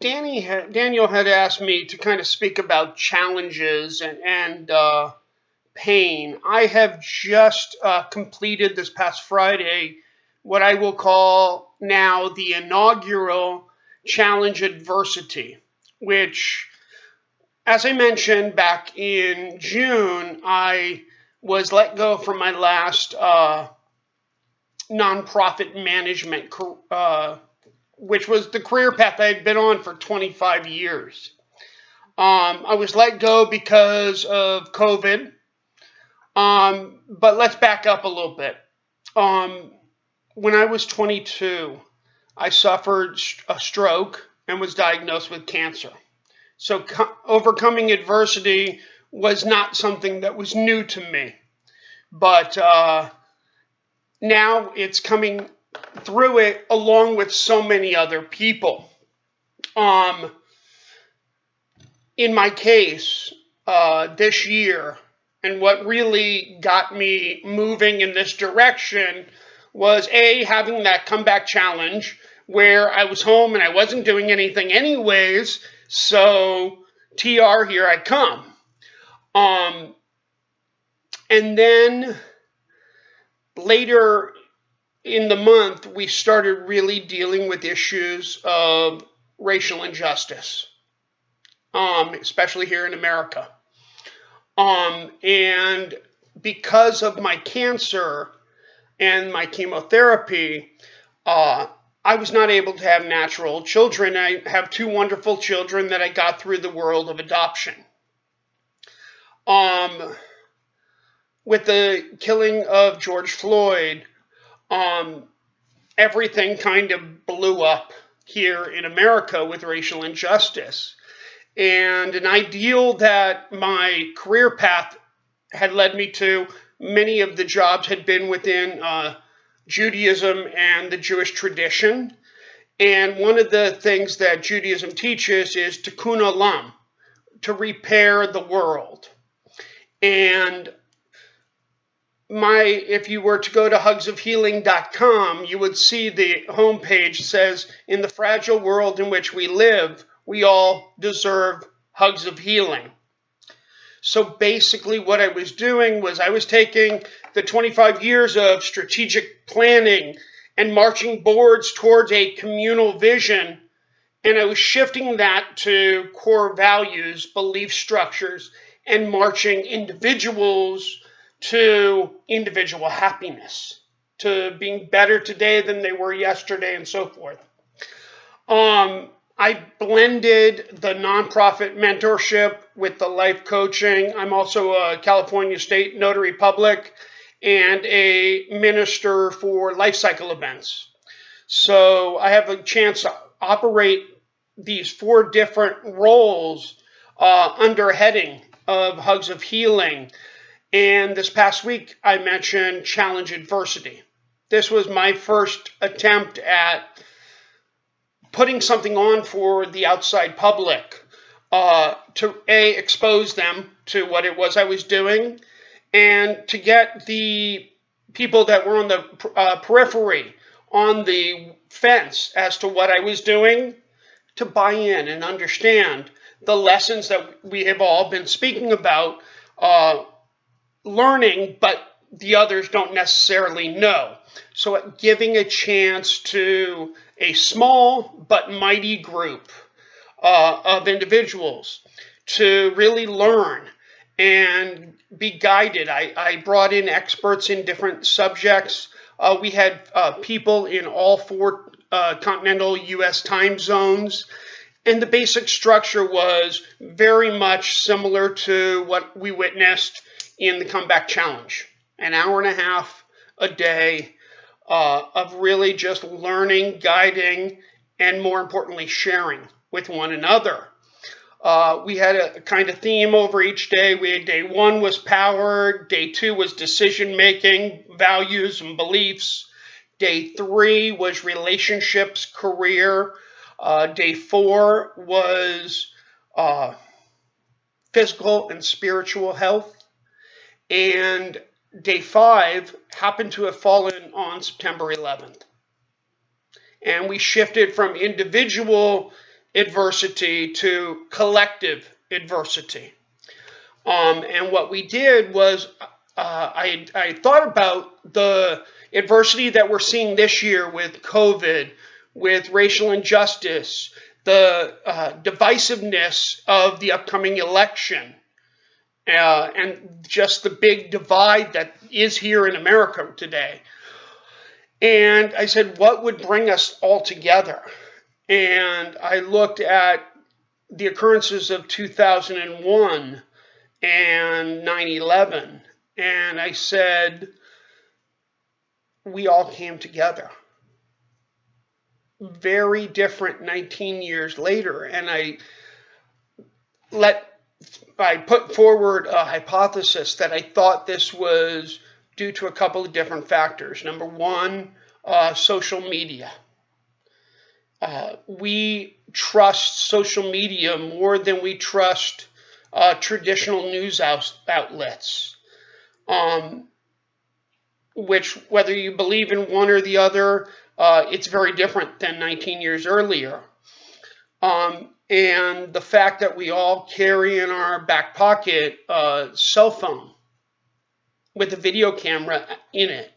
Daniel had asked me to kind of speak about challenges and pain. I have just completed this past Friday what I will call now the inaugural Challenge Adversity, which, as I mentioned back in June, I was let go from my last nonprofit management, which was the career path I had been on for 25 years. I was let go because of COVID. But let's back up a little bit. Um, when I was 22, I suffered a stroke and was diagnosed with cancer. So overcoming adversity was not something that was new to me. But now it's coming through it along with so many other people. Um, in my case, this year, and what really got me moving in this direction was having that comeback challenge where I was home and I wasn't doing anything anyways. So, TR, here I come. Um, and then later in the month, we started really dealing with issues of racial injustice, especially here in America. And because of my cancer and my chemotherapy, uh, I was not able to have natural children. I have two wonderful children that I got through the world of adoption. Um, with the killing of George Floyd, um, everything kind of blew up here in America with racial injustice. And an ideal that my career path had led me to, many of the jobs had been within Judaism and the Jewish tradition. And one of the things that Judaism teaches is tikkun olam, to repair the world. And if you were to go to hugsofhealing.com, you would see the homepage says, in the fragile world in which we live, we all deserve hugs of healing. So basically what I was doing was I was taking the 25 years of strategic planning and marching boards towards a communal vision, and I was shifting that to core values, belief structures, and marching individuals to individual happiness, to being better today than they were yesterday, and so forth. I blended the nonprofit mentorship with the life coaching. I'm also a California State Notary Public and a minister for life cycle events. So I have a chance to operate these four different roles under a heading of Hugs of Healing. And this past week, I mentioned Challenge Adversity. This was my first attempt at putting something on for the outside public to expose them to what it was I was doing, and to get the people that were on the periphery, on the fence as to what I was doing, to buy in and understand the lessons that we have all been speaking about, learning, but the others don't necessarily know. So giving a chance to a small but mighty group of individuals to really learn and be guided. I brought in experts in different subjects. We had people in all four continental U.S. time zones. And the basic structure was very much similar to what we witnessed in the Comeback Challenge. An hour and a half a day of really just learning, guiding, and more importantly, sharing with one another. We had a kind of theme over each day. We had day one was power, day two was decision making, values and beliefs. Day three was relationships, career. Day four was physical and spiritual health. And day five happened to have fallen on September 11th. And we shifted from individual adversity to collective adversity. And what we did was I thought about the adversity that we're seeing this year with COVID, with racial injustice, the divisiveness of the upcoming election, and just the big divide that is here in America today. And I said, what would bring us all together? And I looked at the occurrences of 2001 and 9/11, and I said, we all came together. Very different 19 years later, and I put forward a hypothesis that I thought this was due to a couple of different factors. Number one, social media. We trust social media more than we trust traditional news outlets, which, whether you believe in one or the other, it's very different than 19 years earlier. And the fact that we all carry in our back pocket a cell phone with a video camera in it.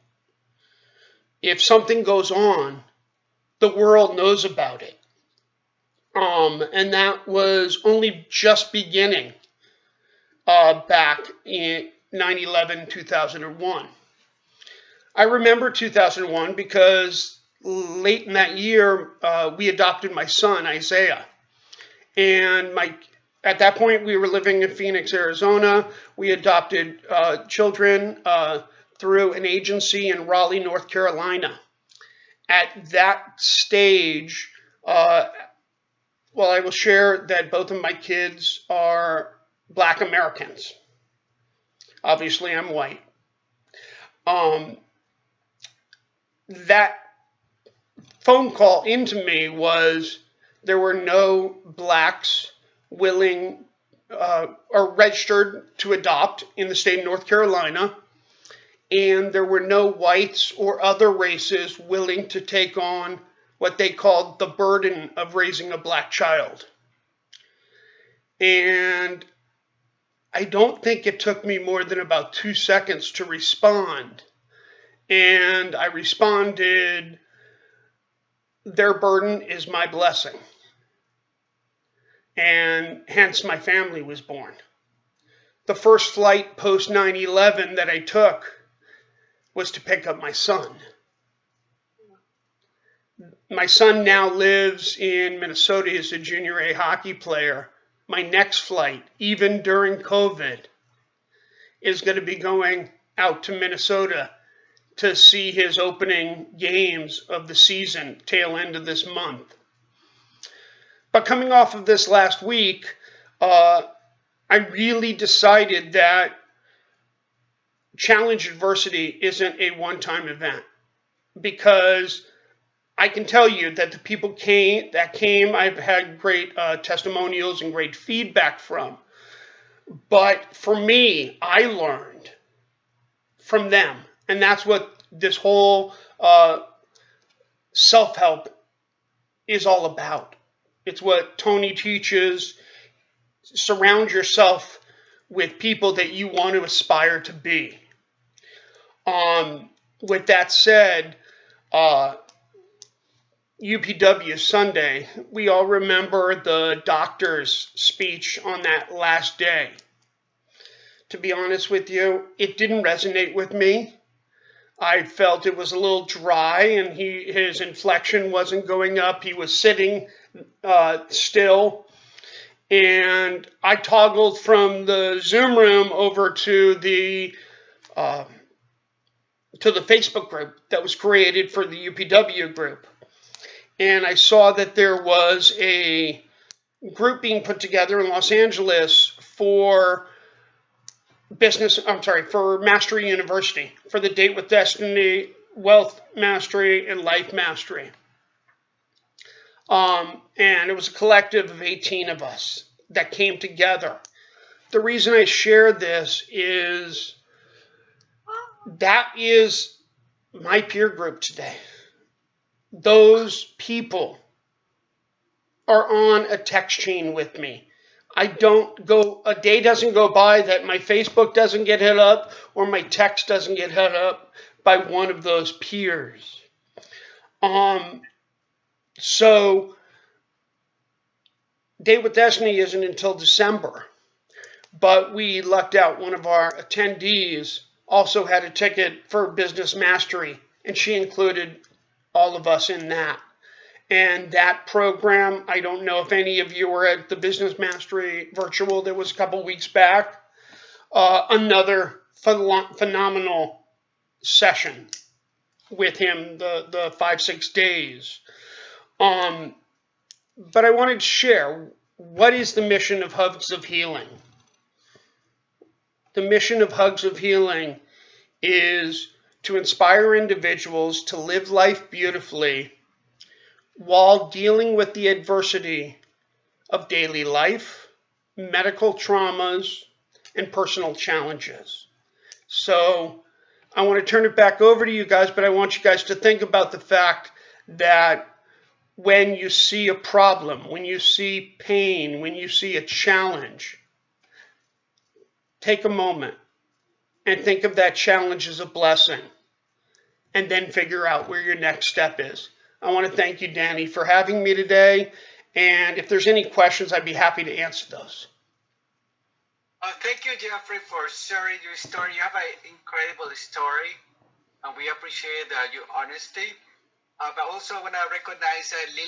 If something goes on, the world knows about it. And that was only just beginning back in 9/11, 2001. I remember 2001 because late in that year, we adopted my son, Isaiah. And at that point, we were living in Phoenix, Arizona. We adopted children through an agency in Raleigh, North Carolina. At that stage, I will share that both of my kids are Black Americans. Obviously, I'm white. That phone call into me was there were no blacks willing or registered to adopt in the state of North Carolina, and there were no whites or other races willing to take on what they called the burden of raising a black child. And I don't think it took me more than about 2 seconds to respond. And I responded, their burden is my blessing. And hence my family was born. The first flight post 9/11 that I took was to pick up my son. My son now lives in Minnesota. He's a junior A hockey player. My next flight, even during COVID, is going to be going out to Minnesota to see his opening games of the season, tail end of this month. But coming off of this last week, I really decided that challenge adversity isn't a one-time event, because I can tell you that the people that came, I've had great testimonials and great feedback from. But for me, I learned from them. And that's what this whole self-help is all about. It's what Tony teaches. Surround yourself with people that you want to aspire to be. With that said, UPW Sunday, we all remember the doctor's speech on that last day. To be honest with you, it didn't resonate with me. I felt it was a little dry, and his inflection wasn't going up. He was sitting still. And I toggled from the Zoom room over to the Facebook group that was created for the UPW group. And I saw that there was a group being put together in Los Angeles for Mastery University, for the Date with Destiny, Wealth Mastery, and Life Mastery. And it was a collective of 18 of us that came together. The reason I share this is that is my peer group today. Those people are on a text chain with me. A day doesn't go by that my Facebook doesn't get hit up or my text doesn't get hit up by one of those peers. Um, so Date with Destiny isn't until December, but we lucked out. One of our attendees also had a ticket for Business Mastery, and she included all of us in that. And that program, I don't know if any of you were at the Business Mastery Virtual that was a couple weeks back. Another phenomenal session with him, the 5-6 days. But I wanted to share, what is the mission of Hugs of Healing? The mission of Hugs of Healing is to inspire individuals to live life beautifully while dealing with the adversity of daily life, medical traumas, and personal challenges. So I want to turn it back over to you guys, but I want you guys to think about the fact that when you see a problem, when you see pain, when you see a challenge, take a moment and think of that challenge as a blessing, and then figure out where your next step is. I want to thank you, Danny, for having me today. And if there's any questions, I'd be happy to answer those. Thank you, Jeffrey, for sharing your story. You have an incredible story, and we appreciate your honesty. But also, I want to recognize Lily.